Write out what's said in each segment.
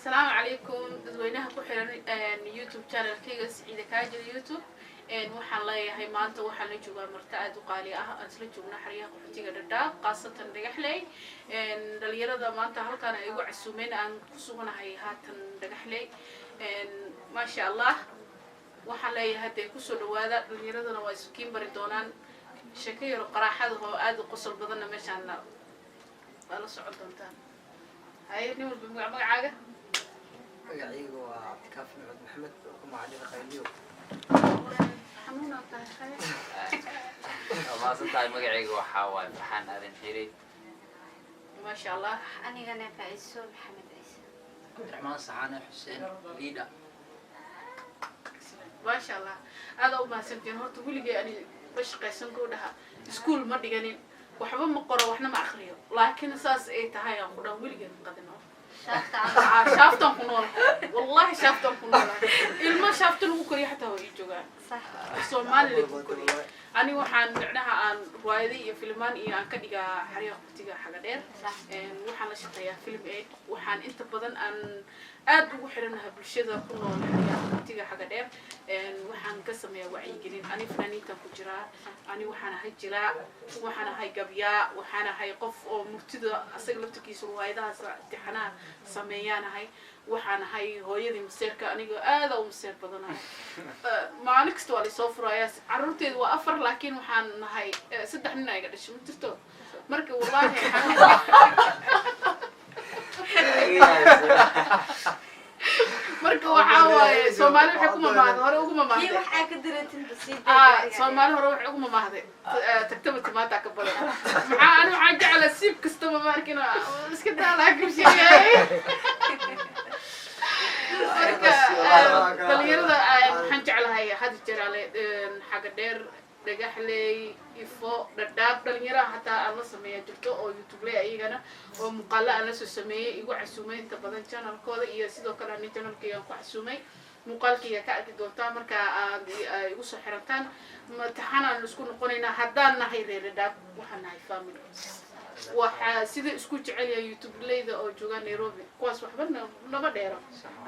السلام عليكم dadweynaha ku xiran YouTube channel-kayga Siciida Kaajil YouTube waxaan leeyahay maanta waxaan la joogaa marti aad u qaali ah aan isla joogna xariyaha qaxootiga Dhadhaab qaasatan Dhagaxley dhalinyarada maanta halkaan ay ugu casuumeen aan ku suganahay haatan Dhagaxley ma sha Allah waxaan leeyahay haday ku soo dhawaada dhalinyaradana waa isku kiin bari doonaan sheekayro qaraxada oo aad u qosol badan meeshaan la socon doontaan هاي نور بمقعقة مقعيق واعتكاف معود محمد ومعلي خيليو حمونا طايحة ما صدق مقعيق وحاول فرحان هذا حيري ما شاء الله أنا غنى فايسو محمد عيسى عبد الرحمن صحانة حسين ليدا ما شاء الله هذا ما سنتين هو تقول لي يعني باش قيسن كودها سكول ما دقنين وحبا مقرأ وإحنا ما أخريه لكن أساس إيه تهاي أخونا ولقين قدنا شافتهم كنول والله شافتهم كنول إلما شافتهم وكري حتى هو يجوا صح الصومال اللي كوري أنا وحن معناها عن روايدي فيلمان إيه عن كديجا حريق كتيجا حاجة دير وحن لشتايا فيلم إيه وحن أنت بدن أن aad ugu xiranahay bulshada ku nool xayaatiga xaga dheer waxaan ka sameeyaa wacyi gelin ani fanaaniinta ku jira ani waxaan ahay jila waxaan ahay gabya waxaan ahay qof oo murtida asaga laftigiisa ruwaayadaha imtixaanaha sameeyanahay waxaan ahay hooyadii maseerka aniga aad u maseer badanahay maalin kasta waa la soo furayaa carruurteedu waa 4 laakiin waxaan nahay 3 nin ay dhashay ma jirto marka wallahi marka waxa waaye Soomaali waxa kuma maahdo hore ugu maahdo kii waxa ka dirantin basiid Soomaali hore waxa ugu maahdo tagtabti maanta ka badan maxaa anu waxa jecel siib kasta ma markina iska daalaa gabshiye marka dhalinyarada waxaan jeclahay had jiraale xaga dheer Dhagaxley ifo Dhadhaab dhalinyarada hataa aan la sameeyo jirto oo YouTube leh ayagana oo muuqaal aan la soo sameeyay igu casuumay inta badan channel-kooda iyo sidoo kale aan channel-kayga ku casuumay muuqaalkayga ka arki doontaa marka aad igu soo xirantaan taxanaan isku noqonaynaa haddaan nahay reer Dhadhaab waxaan nahay family waxa sida isku jecel yahay YouTube leyda oo jooga Nairobi kuwaas waxba lama dheero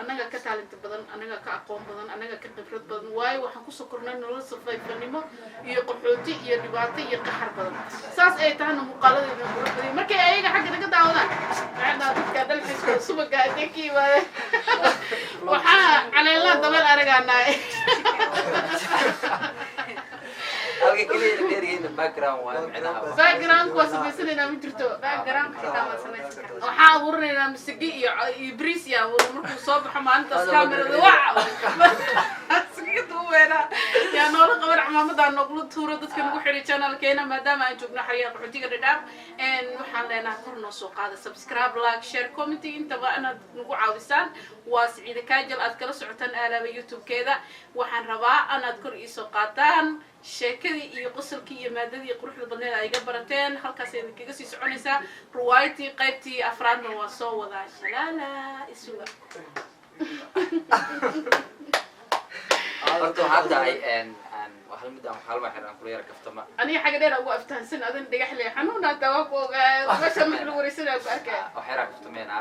anaga ka talent badan anaga ka aqoon badan anaga ka khibrad badan waay waxaan ku soo kornay nolol safayfanimo iyo qaxooti iyo dhibaato iyo qaxar badan saas ay tahay muuqaaladeeda quruxda markay ayaga xagga naga daawadaan macna dadka dalxiiska subaga adeegii waxa caleela dabal araganaay halka kaliya dheeriyeen background waa macnaha background ku sameysanaynaa ma jirto background xitaa ma sameysana waxa abuurnaynaa musigi iyo ibris ya markuu soo baxo maalinta kamerada waxa musigi duweena ya noola qabar camaamada noqlo tuuro dadka nagu xiri channel-keena maadaama aan joogno xariyaha qaxootiga Dhadhaab waxaan leenahay kor noo soo qaada subscribe like share comment inta waa inaad nagu caawisaan waa Siciida Kaajil aad kala socotaan aalaba YouTube-keeda waxaan rabaa inaad kor ii soo qaadaan sheekadii iyo qosolkii iyo maadadii quruxda badneed ay iga barateen halkaas ay kaga sii soconaysaa ruwaaytii qaybtii afraadna waa soo wadaa shalaala isuga horta hadda ay waxa mid aan xalma xiran ku leeyahay kaftama aniga xaga dheer ugu aftahansan adan Dhagaxley xanuuna tawa ku ogaa meesha ma lagu wareysanayo ku arkay waxira kaftameena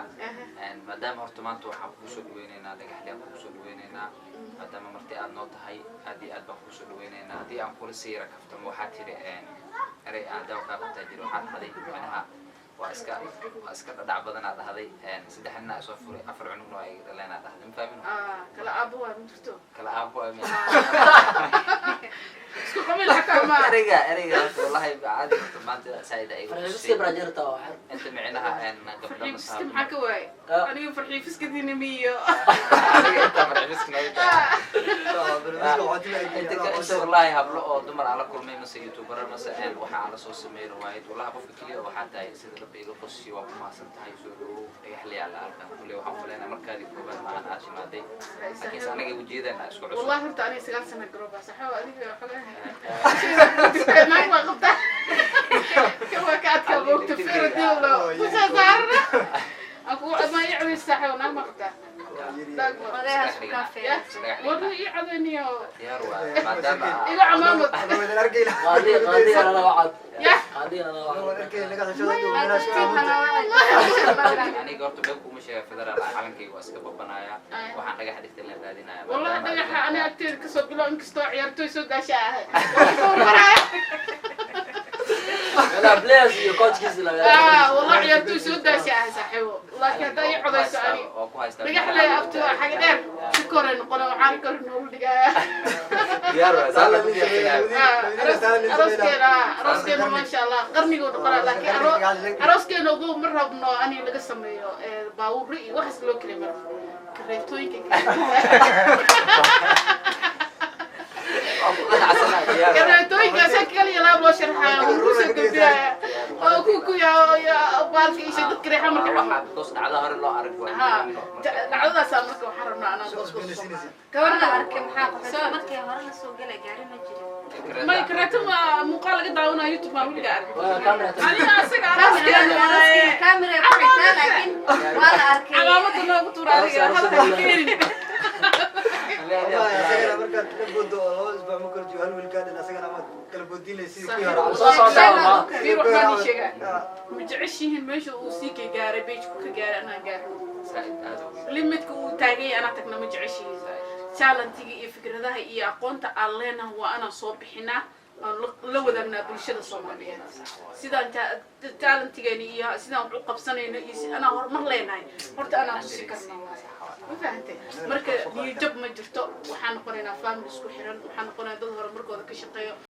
maadaama horta maanta waxaan ku soo dhaweynaynaa Dhagaxley ku soo dhaweynaynaa maadaama martii aad noo tahay aad iyo aad baan ku soo dhaweynaynaa hadii aan kula siira kaftamo waxa tiri eray aan daw ka qabta jiro waxaan haday macnaha waa iska dhadhac badan aad haday saddexna soo furay afar cunug ay dhaleen aad haday ma fahmin kala abo waa mudurto kala abo ama isku qamil xakama ereyga wallahi caadi maanta saayida ay فرنسي براجرتا واحد inta macnaha gabdha ma farxiiska maxaa ka waay aniga farxiiska dinamiyo inta farxiiska inta wallahi hablo oo dumar ala kulmay mase YouTuber mase waxa ala soo sameeyay riwaayad wallahi qofka kaliya waxa tahay sida la beego qosii waa ku maasan tahay soo dhow Dhagaxley ala arkan kulay waxa fuleena markaadi kooban ma aan aashimaaday laakiin anaga ujeedana isku cusub wallahi horta aniga 9 sano garooba saxo adiga xogaa ما وقفت كما كانت كبوكت في رديولو وسازارنا أكو ما يعمل الساحة ونام وقتها وغيرها سكافي والله يعذني يا روح ما دام إلى عمامك قاضي انا لا وعد يا هذه أنا aniga horta been kuma sheega federal calankayga waa iska babanaya waxaan dhagax dhigtay la raadinaya والله دقيقة أنا أكتر كسب بلا إنك استوى عيارتوي سود أشياء لا بلاز يكوت كيس لا والله عيارتوي سود أشياء صاحبه لكن هذا يعود يسألني دقيقة لا يأفتوا حاجة دير شكرا نقول وعارك نقول دقيقة أروسكينا ما شاء الله قرني قول قرا لكن أروسكينا ضو مرة بنا أني اللي قسمي باوري وحس لو كلمة كريتوين كريتوين كاسك كلي لا بلا شرحة وكوسة كبيرة وكوكو يا بالك إيش تذكري حمرك waxaad doos dhacda hore loo arag dhacdada samarka waxaan rabnaa anaan doos gabadha arkay maxaa qoxsoo markii hore la soo galay gaari ma jirin ما كرهت ما مقال laga daawanaa YouTube ma wili gaar كاميرا aniga asaga kaamira ku xigta laakiin waa la arkay calaamada loogu tuuraadiga halka keenin مجعشين ماشي وسيكي جاري بيج كجاري أنا جاري لمتك وتاجي أنا تكنا مجعشين سالن تيجي فكرة ده هي أقونت علينا هو أنا صبحنا لو ذنا بالشدة الصومالية سيدا أنت سالن تيجي سيدا عقب سنة أنا هرمر لينا هرت أنا مسكرنا ما فهمتي مركز يجب ما جرتو وحنا قرينا فاميلي سكو حيران وحنا قرينا ظهر مركز كشقية